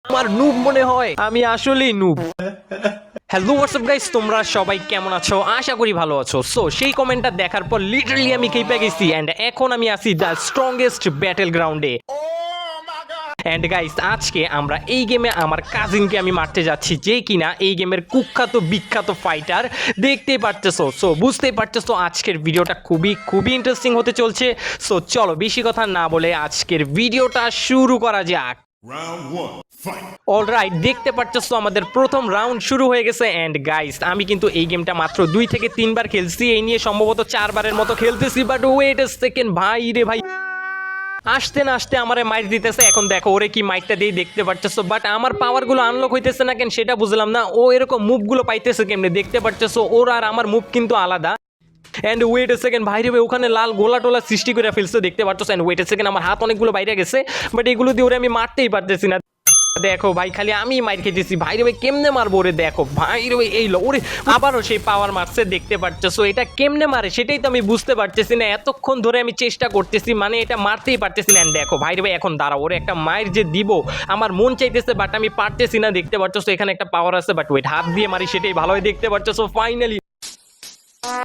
আমার নুব মনে হয়, আমি আসলেই নুব। হ্যালো হোয়াটসঅ্যাপ গাইস, তোমরা সবাই কেমন আছো? আশা করি ভালো আছো। সো সেই কমেন্টটা দেখার পর লিটারালি আমি কেঁপে গেছি এন্ড এখন আমি আছি দ্য স্ট্রংগেস্ট ব্যাটেল গ্রাউন্ডে। এন্ড গাইস, আজকে আমরা এই গেমে আমার কাজিনকে আমি মারতে যাচ্ছি, যে কিনা এই গেমের কুখ্যাত বিখ্যাত ফাইটার। দেখতেই পারতেছো, সো বুঝতেই পারতেছো আজকের ভিডিওটা খুবই ইন্টারেস্টিং হতে চলছে। সো চলো বেশি কথা না বলে আজকের ভিডিওটা শুরু করা যাক। অলরাইট, দেখতে পাচ্ছ আমাদের প্রথম রাউন্ড শুরু হয়ে গেছে। এন্ড গাইস, আমি কিন্তু এই গেমটা মাত্র 2 থেকে 3 বার খেলছি, এই নিয়ে সম্ভবত 4 বারের মতো খেলতেছি। বাট ওয়েট এ সেকেন্ড, ভাই রে ভাই, আসতে না আসতে আমারে মাইর দিতেছে। এখন দেখো ওরে কি মাইরটা দিয়ে, দেখতে পারতেছো। বাট আমার পাওয়ারগুলো আনলক হইতেছে না কেন সেটা বুঝলাম না। ও এরকম মুভগুলো পাইতেছে কেমনে, দেখতে পারতেছো ওর আর আমার মুভ কিন্তু আলাদা। এন্ড ওয়েট এ সেকেন্ড, ভাই রে ভাই, ওখানে লাল গোলা টোলা সৃষ্টি করে ফেলছে, দেখতে পাচ্ছ। এন্ড ওয়েট এ সেকেন্ড, আমার হাত অনেকগুলো বাইরে গেছে, বাট এগুলো দিয়ে ওরে আমি মারতেই পারতেছি না। দেখো ভাই, খালি আমি মাইর খেতেছি। ভাই রে ভাই, কেমনে মারবো ওরে? দেখো ভাই রে ভাই, এই লো ওরে আবারও সেই পাওয়ার মারছে, দেখতে পারতেছো। এটা কেমনে মারে সেটাই তো আমি বুঝতে পারতেছি না। এতক্ষণ ধরে আমি চেষ্টা করতেছি, মানে এটা মারতেই পারতেছি না। দেখো ভাই রে ভাই, এখন দাঁড়াও, ওরে একটা মায়ের যে দিব আমার মন চাইতেছে, বাট আমি পারতেছি না। দেখতে পারতেছো এখানে একটা পাওয়ার আছে, বাট ওয়েট, হাত দিয়ে মারি সেটাই ভালো হয়। দেখতে পারতেছো ফাইনালি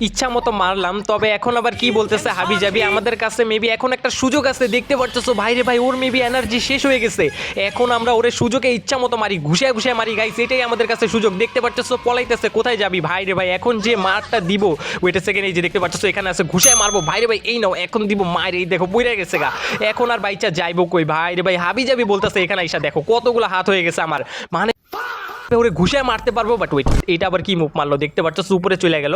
ইচ্ছা মতো মারলাম। তবে এখন আবার কি বলতেছে হাবি যাবি, আমাদের কাছে মেবি এখন একটা সুযোগ আছে। দেখতে পারতেছো ভাই রে ভাই, ওর মেবি এনার্জি শেষ হয়ে গেছে। এখন আমরা ওরে সুযোগে ইচ্ছা মতো মারি, ঘুষে মারি গাইস, এটাই আমাদের কাছে সুযোগ। দেখতে পারতেছো পলাইতেছে, কোথায় যাবি ভাই রে ভাই? এখন যে মারটা দিব, ওয়েট এ সেকেন্ড, এই যে দেখতে পারতেছো এখানে আছে, ঘুষে মারবো। ভাই রে ভাই, এই নাও, এখন দিব মায়ের। এই দেখো বইরা গেছে গা। এখন আর বাইচা যাইবো কই? ভাই রে ভাই, হাবি যাবি বলতেছে এখানে আইসা। দেখো কতগুলো হাত হয়ে গেছে আমার, মানে ওরে ঘুষে মারতে পারবো। বাট ওয়েট, এটা আবার কি মুভ মারলো? দেখতে পাচ্ছ উপরে চলে গেল।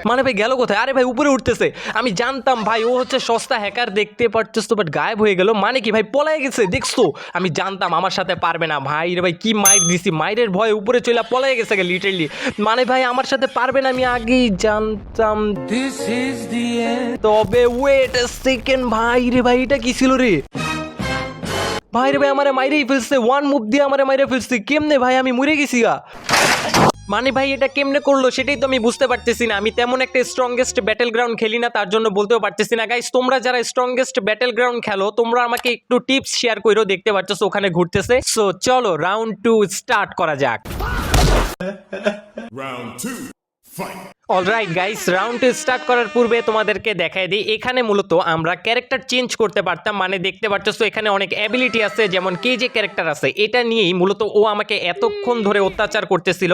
মানে ভাই গেল কোথায়? আরে ভাই উপরে উঠতেছে। আমি জানতাম ভাই ও হচ্ছে সস্তা হ্যাকার, দেখতে পাচ্ছ তো, বাট গায়েব হয়ে গেল। মানে কি ভাই পলাই গেছে? দেখছো, আমি জানতাম আমার সাথে পারবে না। ভাই রে ভাই, কি মাইর দিছি, মাইরের ভয়ে উপরে চলে পলাই গেছে লিটারালি। মানে ভাই আমার সাথে পারবে না, আমি আগেই জানতাম। This is the end. তবে ওয়েট আ সেকেন্ড, ভাই রে ভাই, এটা কি ছিল রে? ভাই রে ভাই, আমারে মাইরেই ফেলছে, ওয়ান মুভ দিয়ে আমারে মাইরে ফেলছে। কেমনে ভাই, আমি মরে গেছি গা। মানে ভাই এটা কেমনে করলো সেটাই তো আমি বুঝতে পারতেছি না। আমি তেমন একটা স্ট্রংগেস্ট ব্যাটেল গ্রাউন্ড খেলি না, তার জন্য বলতেও পারতেছি না। গাইস, তোমরা যারা স্ট্রংগেস্ট ব্যাটেল গ্রাউন্ড খেলো, তোমরা আমাকে একটু টিপস শেয়ার করো। দেখতে পাচ্ছ ওখানে ঘুরতেছে। সো চলো রাউন্ড 2 স্টার্ট করা যাক। Round 2 fight. Alright guys, round start করার পূর্বে তোমাদেরকে দেখাই দিই, এখানে মূলত আমরা ক্যারেক্টার চেঞ্জ করতে পারতাম। মানে দেখতে পারতেছো এখানে অনেক অ্যাবিলিটি আছে, যেমন কে যে ক্যারেক্টার আছে, এটা নিয়েই মূলত ও আমাকে এতক্ষণ ধরে অত্যাচার করতেছিল।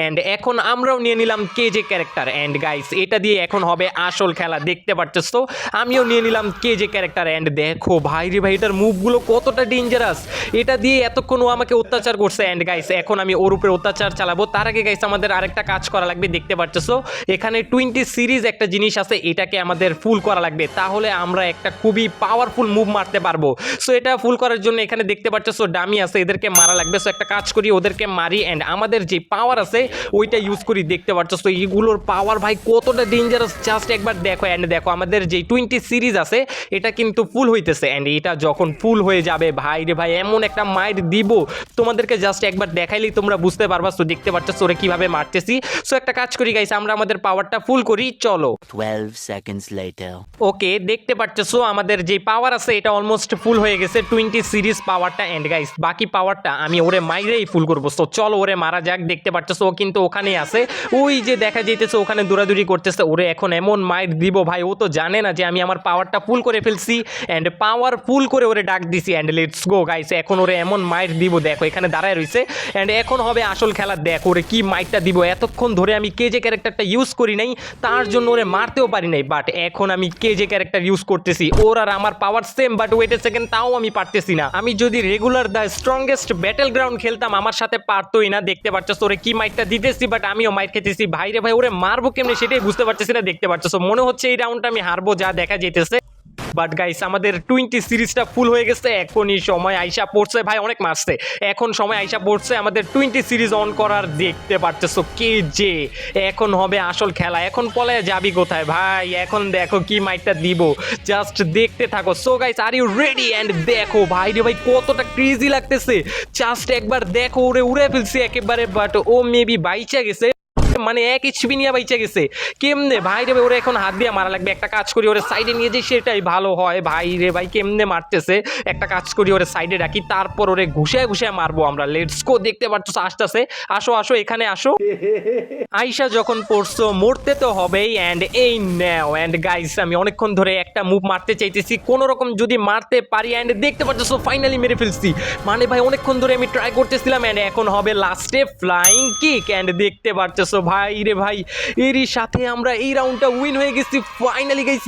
এন্ড এখন আমরাও নিয়ে নিলাম কে যে ক্যারেক্টার। এন্ড গাইস, এটা দিয়ে এখন হবে আসল খেলা। দেখতে পারতেছো আমিও নিয়ে নিলাম কে যে ক্যারেক্টার। এন্ড দেখো ভাই রে ভাই, এটার মুভগুলো কতটা ডেঞ্জারাস। এটা দিয়ে এতক্ষণ ও আমাকে অত্যাচার করছে। এন্ড গাইস, এখন আমি ওর উপরে অত্যাচার চালাবো। তার আগে গাইস, আমাদের আরেকটা কাজ করা লাগবে। দেখতে পারতেছো এখানে 20 সিরিজ একটা জিনিস আছে, এটাকে আমাদের ফুল করা লাগবে, তাহলে আমরা একটা খুবই পাওয়ারফুল মুভ মারতে পারবো। সো এটা ফুল করার জন্য এখানে দেখতে পাচ্ছো ডামি আছে, এদেরকে মারা লাগবে। সো একটা কাজ করি, ওদেরকে মারি এন্ড আমাদের যে পাওয়ার আছে ওইটা ইউজ করি। দেখতে পাচ্ছো এইগুলোর পাওয়ার ভাই কতটা ডেঞ্জারাস, জাস্ট একবার দেখো। এন্ড দেখো আমাদের যে 20 সিরিজ আছে এটা কিন্তু ফুল হইতেছে। এন্ড এটা যখন ফুল হয়ে যাবে ভাই রে ভাই, এমন একটা মাইর দিব তোমাদেরকে, জাস্ট একবার দেখাইলেই তোমরা বুঝতে পারবা। সো দেখতে পাচ্ছো ওরা কিভাবে মারতেছি। সো একটা কাজ করি গাইস, আমরা আমাদের পাওয়ারটা ফুল করি, চলো। 12 seconds later. ওকে, দেখতে পাচ্ছো আমাদের যে পাওয়ার আছে এটা অলমোস্ট ফুল হয়ে গেছে, 20 সিরিজ পাওয়ারটা। এন্ড গাইস, বাকি পাওয়ারটা আমি ওরে মাইরেই ফুল করবো। সো চলো ওরে মারা যাক। দেখতে পাচ্ছো ও কিন্তু ওখানেই আছে, ওই যে দেখা যাইতেছে ওখানে দৌড়াদৌড়ি করতেছে। ওরে এখন এমন মাইর দিব ভাই, ও তো জানে না যে আমি আমার পাওয়ারটা ফুল করে ফেলছি। এন্ড পাওয়ার ফুল করে ওরে ডাক দিছি। এন্ড লেটস গো গাইস, এখন ওরে এমন মাইর দিব, দেখো এখানে দাঁড়ায় রইছে। এন্ড এখন হবে আসল খেলা। দেখো ওরে কি মাইরটা দিব। এতক্ষণ ধরে আমি কে যে ক্যারেক্টারটা ইউজ করি নাই, তার জন্য ওরে মারতেও পারি নাই। বাট এখন আমি কে যে ক্যারেক্টার ইউজ করতেছি, ওর আর আমার power same. But wait a second, তাও আমি পারতেছি না। আমি যদি regular the strongest battleground খেলতাম, আমার সাথে পারতোই না। দেখতে পাচ্ছ ওরে কি মাইরটা দিতেছি, বাট আমিও মাইর খেতেছি। ভাই রে ভাই, ওরে মারবো কেমনে সেটাই বুঝতে পারতেছি না। দেখতে পাচ্ছ মনে হচ্ছে এই রাউন্ডটা আমি হারবো, যা দেখা যেতেছে। বাট গাইস, আমাদের 20 সিরিজটা ফুল হয়ে গেছে। এখনই সময় আইসা পড়ছে ভাই, অনেক মারছে, এখন সময় আইসা পড়ছে আমাদের 20 সিরিজ অন করার। দেখতে পারতেছো কে যে, এখন হবে আসল খেলা। এখন পলায় যাবি কোথায় ভাই? এখন দেখো কি মাইরটা দিব, জাস্ট দেখতে থাকো। So guys, are you ready? And দেখো ভাই রে ভাই, কতটা ক্রেজি লাগতেছে, জাস্ট একবার দেখো। ওরে উড়ে ফেলছি একেবারে, বাট ও মেবি বাইচা গেছে। মানে এক এইচপি নিয়ে বাইচে গেছে কেমনে ভাই রে ভাই, ওরে এখন হাত দিয়ে মারা লাগবে। একটা কাজ করি ওরে সাইডে নিয়ে যাই, সেটাই ভালো হয় ভাই রে ভাই। কেমনে মারতেছে, একটা কাজ করি ওরে সাইডে রাখি, তারপর ওরে ঘুষে ঘুষে মারবো আমরা। লেটস গো, দেখতে পাচ্ছ আসতেছে। আসো আসো এখানে আসো। আইসা যখন পড়ছো মরতে তো হবেই। অ্যান্ড এই নাও। অ্যান্ড গাইস আমি অনেকক্ষণ ধরে একটা মুভ মারতে চাইতেছি, কোনো রকম যদি মারতে পারি। অ্যান্ড দেখতে পাচ্ছ ফাইনালি মেরে ফেলছি। মানে ভাই অনেকক্ষণ ধরে আমি ট্রাই করতেছিলাম। অ্যান্ড এখন হবে লাস্টে ফ্লাইং কিক। অ্যান্ড দেখতে পারতেছো ভাই রে ভাই, এরই সাথে আমরা এই রাউন্ডটা উইন হয়ে গেছি ফাইনালি গাইস।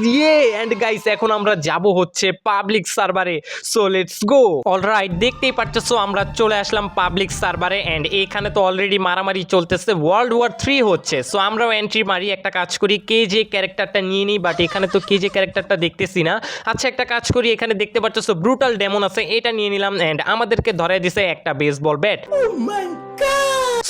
অ্যান্ড গাইস এখন আমরা যাব হচ্ছে পাবলিক সার্ভারে। So let's go. অলরাইট, দেখতেই পারতেছো আমরা চলে আসলাম পাবলিক সার্ভারে। অ্যান্ড এখানে তো অলরেডি মারামারি চলতেছে, ওয়ার্ল্ড ওয়ার 3 হচ্ছে। সো আমরাও এন্ট্রি মারি, একটা কাজ করি কে যে ক্যারেক্টারটা নিয়ে নিই। বাট এখানে তো কে যে ক্যারেক্টারটা দেখতেছি না। আচ্ছা একটা কাজ করি, এখানে দেখতে পাচ্ছ ব্রুটাল ডেমন আছে, এটা নিয়ে নিলাম। অ্যান্ড আমাদেরকে ধরে দিছে একটা বেসবল ব্যাট।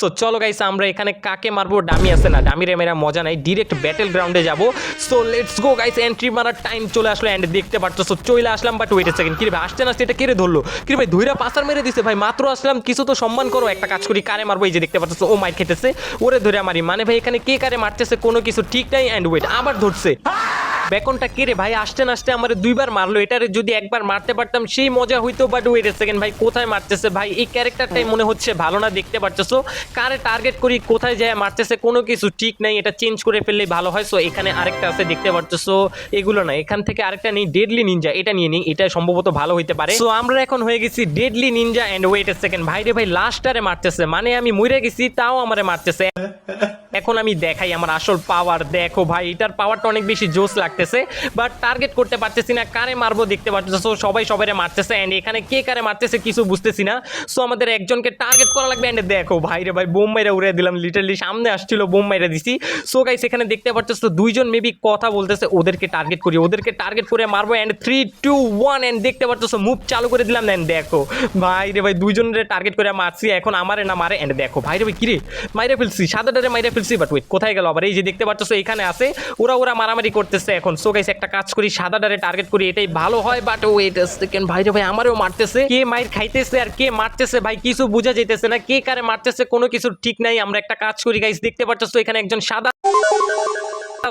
সো চলো গাইস আমরা এখানে কাকে মারবো, ডামি আছে না, ডামি মেরা মজা নাই, ডিরেক্ট ব্যাটেল গ্রাউন্ডে যাবো। So let's go guys, entry মারার টাইম চলে আসলো। অ্যান্ড দেখতে পাচ্ছ চলে আসলাম। বাট ওয়েট এ সেকেন্ড, কিরে ভাই আসতে না আসতে এটা কেড়ে ধরলো, কিরে ভাই ধুইরা পাসার মেরে দিছে ভাই, মাত্র আসলাম, কিছু তো সম্মান করো। একটা কাজ করি কারে মারবো, এই যে দেখতে পাচ্ছ ও মাইর খেতেছে, ওরে ধরে মারি। মানে ভাই এখানে কে কারে মারতেছে কোনো কিছু ঠিক নাই। অ্যান্ড ওয়েট আবার ধরছে, বেকনটা কেড়ে ভাই আসতে না আসতে আমার দুইবার মারলো। এটারে যদি একবার মারতে পারতাম সেই মজা হইতো। বাট ওয়েট এ সেকেন্ড, ভাই কোথায় মারতেছে ভাই, এই ক্যারেক্টারটাই মনে হচ্ছে ভালো না। দেখতে পারতেছো কারে টার্গেট করি, কোথায় যায় মারতেছে কোনো কিছু ঠিক নাই, এটা চেঞ্জ করে ফেললেই ভালো হয়। সো এখানে আরেকটা আছে দেখতে পারতেছো, এগুলো না, এখান থেকে আরেকটা নেই, ডেডলি নিনজা, এটা নিয়ে নিই, এটা সম্ভবত ভালো হইতে পারে। সো আমরা এখন হয়ে গেছি deadly ninja. And wait a second, ভাই রে ভাই লাস্টারে মারতেছে, মানে আমি মরে গেছি তাও আমারে মারতেছে। এখন আমি দেখাই আমার আসল পাওয়ার, দেখো ভাই এটার পাওয়ারটা অনেক বেশি জোস লাগতেছে। বাট টার্গেট করতে পারতেছি না, কারে মারবো দেখতে পারতেছো সবাই সবাই মারতেছে। অ্যান্ড এখানে কে কারে মারতেছে কিছু বুঝতেছি না। সো আমাদের একজনকে টার্গেট করা লাগবে। অ্যান্ড দেখো ভাই রে ভাই বোম মাইরা উড়ে দিলাম, লিটারলি সামনে আসছিল বোম মাইরা দিছি। সো গাইস এখানে দেখতে পারতেছো দুইজন মেবি কথা বলতেছে, ওদেরকে টার্গেট করি, ওদেরকে টার্গেট করে মারবো। অ্যান্ড 3 2 1 অ্যান্ড দেখতে পারতেছো মুভ চালু করে দিলাম। অ্যান্ড দেখো ভাই রে ভাই দুইজনের টার্গেট করে মারছি, এখন আমারে না মারে। অ্যান্ড দেখো ভাই রে ভাই কিরে মাইরে ফেলছি, সাদাটারে মাইরে ফেলছি। বাট ওয়েট কোথায় গেল আবার, এই যে দেখতে পারতেছো এখানে আছে, ওরা মারামারি করতেছে এখন। সো গাইস একটা কাজ করি সাদাটারে টার্গেট করি, এটাই ভালো হয়। বাট ওয়েট সেকেন্ড, ভাই রে ভাই আমারও মারতেছে, কে মাইর খাইতেছে আর কে মারতেছে ভাই কিছু বোঝা যাইতেছে না, কে কারে মারতেছে কোনো কিছু ঠিক নাই। আমরা একটা কাজ করি গাইস, দেখতে পারতেছো এখানে একজন সাদা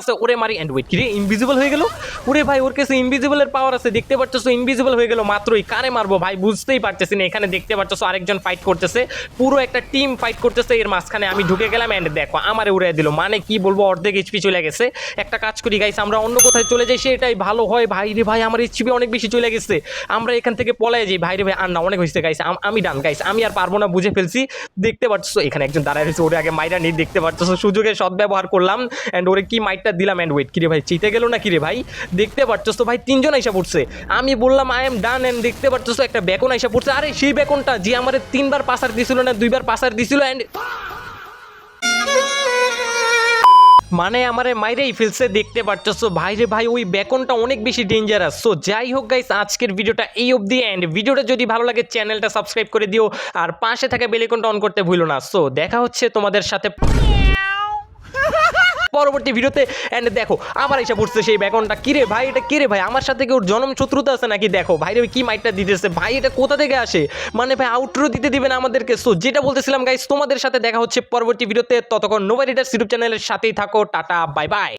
আছে, ওরে মারি। এন্ড ওয়েট কিরে ইনভিজিবল হয়ে গেল, ওরে ভাই ওর কাছে ইনভিজিবলের পাওয়ার আছে, দেখতে পারতেছো ইনভিজিবল হয়ে গেল মাত্রই। কারে মারবো ভাই বুঝতেই পারতেছি না। এখানে দেখতে পারতেছো আরেকজন ফাইট করতেছে, পুরো একটা টিম ফাইট করতেছে, এর মাঝখানে আমি ঢুকে গেলাম। এন্ড দেখো আমারে উড়াই দিল, মানে কি বলবো অর্ধেক এইচপি চলে গেছে। একটা কাজ করি গাইস আমরা অন্য কোথায় চলে যাই, সেটাই ভালো হয়। ভাই রে ভাই আমার এইচপি অনেক বেশি চলে গেছে, আমরা এখান থেকে পলাই যাই। ভাই রে ভাই আর না, অনেক হয়েছে গাইস, আমি ডান গাইস, আমি আর পারবো না, বুঝে ফেলছি। দেখতে পারতেছো এখানে একজন দাঁড়ায় রয়েছে, ওরে আগে মাইরা নিয়ে দেখতে পারতেছো সুযোগের সদ্ব্যবহার করলাম। এন্ড ওরে কি মাইটটা দিলাম। এন্ড ওয়েট কিরে ভাই চিতে গেল না কিরে ভাই, দেখতে পারতেছো ভাই তিনজন আইসা পড়ছে, আমি বললাম আই এম ডান। এন্ড দেখতে পারতেছো একটা বেকন আইসা পড়ছে, আরে সেই বেকনটা যে আমার 3বার পাসার দিছিল না 2বার পাসার দিছিল। এন্ড মানে আমারে মাইরেই ফেলছে, দেখতে পারতেছো ভাই রে ভাই ওই বেকনটা অনেক বেশি ডেঞ্জারাস। সো যাই হোক গাইস আজকের ভিডিওটা এই অবধি। এন্ড ভিডিওটা যদি ভালো লাগে চ্যানেলটা সাবস্ক্রাইব করে দিও, আর পাশে থাকা বেল আইকনটা অন করতে ভুলো না। সো দেখা হচ্ছে তোমাদের সাথে পরবর্তী ভিডিওতে। এন্ড দেখো আবার এসে পড়ছে সেই বেকনটা, কিরে ভাই এটা কিরে ভাই, আমার সাথে কি ওর জনম শত্রুতা আছে নাকি? দেখো ভাই রে কি মাইটটা দিতেছে ভাই, এটা কোথা থেকে আসে, মানে ভাই আউটরো দিতে দিবেন আমাদেরকে। সো যেটা বলতেছিলাম গাইস তোমাদের সাথে দেখা হচ্ছে পরবর্তী ভিডিওতে, ততক্ষণ নোভাইরাইডার্স ইউটিউব চ্যানেলের সাথেই থাকো, টাটা বাই বাই।